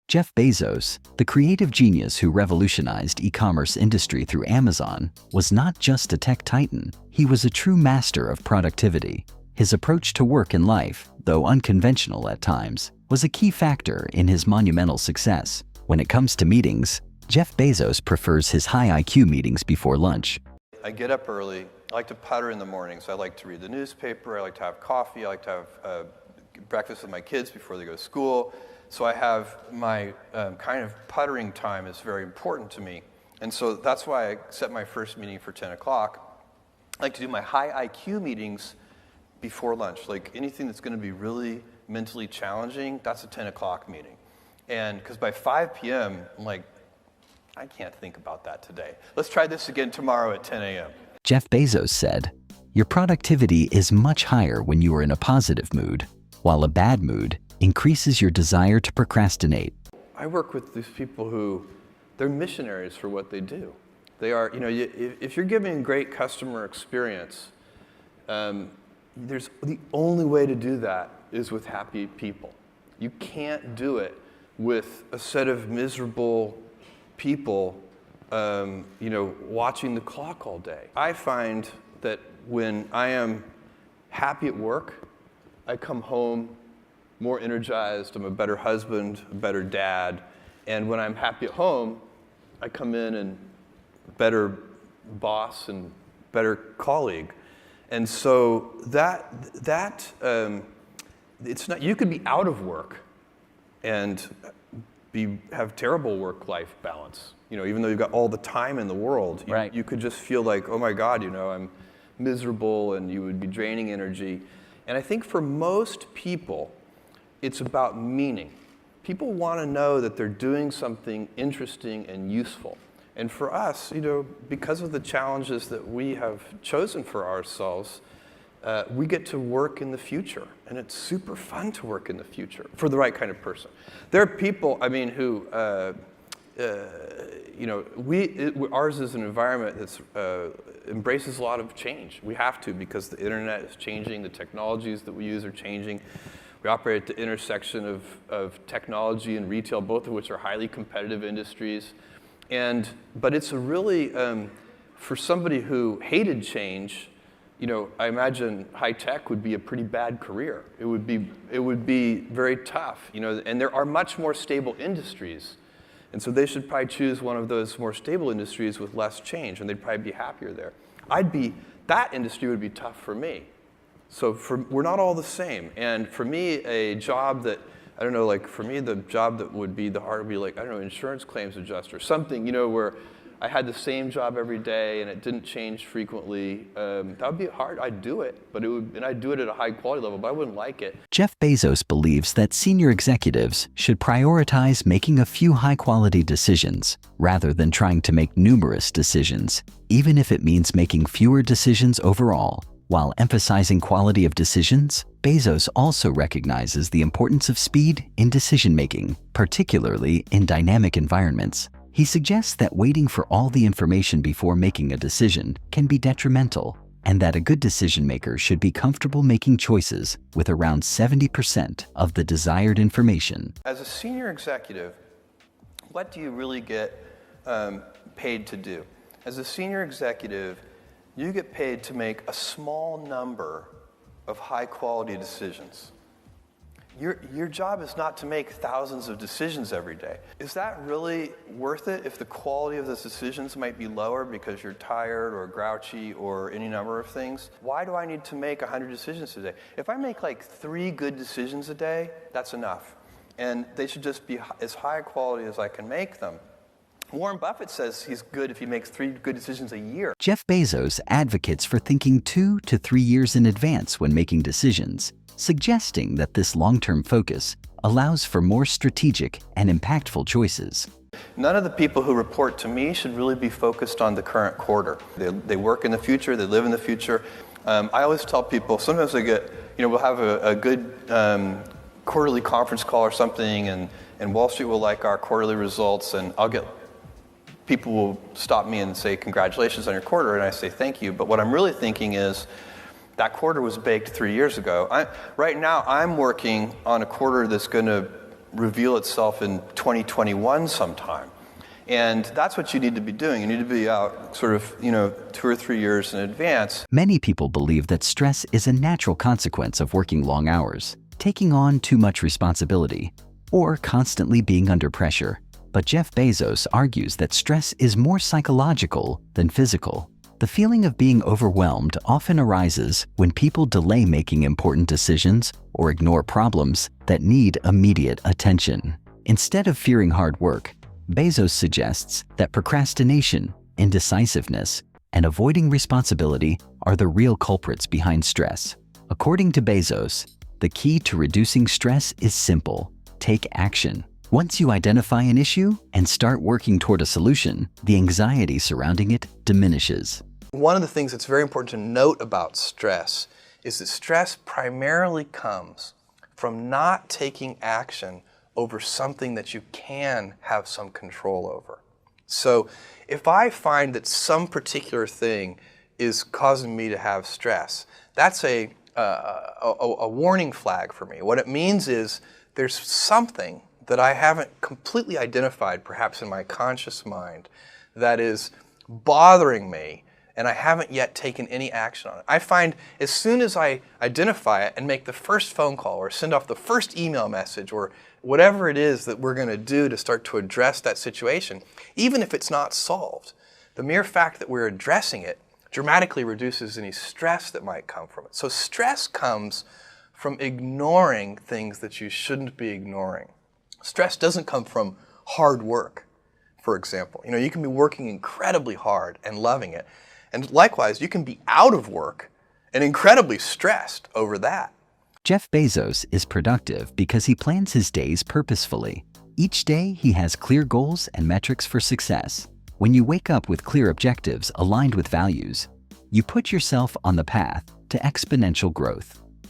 Jeff Bezos, the creative genius who revolutionized e-commerce industry through Amazon, was not just a tech titan, he was a true master of productivity. His approach to work and life, though unconventional at times, was a key factor in his monumental success. When it comes to meetings, Jeff Bezos prefers his high IQ meetings before lunch. I get up early. I like to putter in the mornings. I like to read the newspaper. I like to have coffee. I like to have breakfast with my kids before they go to school. So I have my kind of puttering time is very important to me. And so that's why I set my first meeting for 10 o'clock. I like to do my high IQ meetings before lunch. Like anything that's going to be really mentally challenging, that's a 10 o'clock meeting. And because by 5 p.m., I'm like, I can't think about that today. Let's try this again tomorrow at 10 a.m. Jeff Bezos said, "Your productivity is much higher when you are in a positive mood, while a bad mood increases your desire to procrastinate." I work with these people who, they're missionaries for what they do. They are, if you're giving great customer experience, the only way to do that is with happy people. You can't do it with a set of miserable people, watching the clock all day. I find that when I am happy at work, I come home more energized, I'm a better husband, a better dad, and when I'm happy at home, I come in and better boss and better colleague. And so it's not, you could be out of work and have terrible work-life balance. Even though you've got all the time in the world, right. You could just feel like, oh my God, I'm miserable, and you would be draining energy. And I think for most people, it's about meaning. People want to know that they're doing something interesting and useful. And for us, because of the challenges that we have chosen for ourselves, we get to work in the future. And it's super fun to work in the future for the right kind of person. There are people, who, ours is an environment that embraces a lot of change. We have to, because the internet is changing, the technologies that we use are changing. We operate at the intersection of technology and retail, both of which are highly competitive industries. But it's a really, for somebody who hated change, I imagine high tech would be a pretty bad career. It would be very tough, and there are much more stable industries. And so they should probably choose one of those more stable industries with less change, and they'd probably be happier there. That industry would be tough for me. So we're not all the same. And for me, a job that, for me, the job that would be the hard would be insurance claims adjuster, something, where I had the same job every day and it didn't change frequently. That would be hard. I'd do it, and I'd do it at a high quality level, but I wouldn't like it. Jeff Bezos believes that senior executives should prioritize making a few high-quality decisions rather than trying to make numerous decisions, even if it means making fewer decisions overall. While emphasizing quality of decisions, Bezos also recognizes the importance of speed in decision-making, particularly in dynamic environments. He suggests that waiting for all the information before making a decision can be detrimental, and that a good decision-maker should be comfortable making choices with around 70% of the desired information. As a senior executive, what do you really get paid to do? As a senior executive, you get paid to make a small number of high-quality decisions. Your job is not to make thousands of decisions every day. Is that really worth it if the quality of those decisions might be lower because you're tired or grouchy or any number of things? Why do I need to make 100 decisions a day? If I make 3 good decisions a day, that's enough. And they should just be as high quality as I can make them. Warren Buffett says he's good if he makes 3 good decisions a year. Jeff Bezos advocates for thinking 2 to 3 years in advance when making decisions, suggesting that this long-term focus allows for more strategic and impactful choices. None of the people who report to me should really be focused on the current quarter. They work in the future, they live in the future. I always tell people, sometimes I get, we'll have a good quarterly conference call or something, and Wall Street will like our quarterly results, and people will stop me and say, congratulations on your quarter, and I say thank you. But what I'm really thinking is, that quarter was baked 3 years ago. Right now, I'm working on a quarter that's going to reveal itself in 2021 sometime. And that's what you need to be doing. You need to be out sort of, 2 or 3 years in advance. Many people believe that stress is a natural consequence of working long hours, taking on too much responsibility, or constantly being under pressure. But Jeff Bezos argues that stress is more psychological than physical. The feeling of being overwhelmed often arises when people delay making important decisions or ignore problems that need immediate attention. Instead of fearing hard work, Bezos suggests that procrastination, indecisiveness, and avoiding responsibility are the real culprits behind stress. According to Bezos, the key to reducing stress is simple: take action. Once you identify an issue and start working toward a solution, the anxiety surrounding it diminishes. One of the things that's very important to note about stress is that stress primarily comes from not taking action over something that you can have some control over. So if I find that some particular thing is causing me to have stress, that's a warning flag for me. What it means is there's something that I haven't completely identified, perhaps in my conscious mind, that is bothering me, and I haven't yet taken any action on it. I find as soon as I identify it and make the first phone call or send off the first email message or whatever it is that we're going to do to start to address that situation, even if it's not solved, the mere fact that we're addressing it dramatically reduces any stress that might come from it. So stress comes from ignoring things that you shouldn't be ignoring. Stress doesn't come from hard work, for example. You can be working incredibly hard and loving it. And likewise, you can be out of work and incredibly stressed over that. Jeff Bezos is productive because he plans his days purposefully. Each day, he has clear goals and metrics for success. When you wake up with clear objectives aligned with values, you put yourself on the path to exponential growth.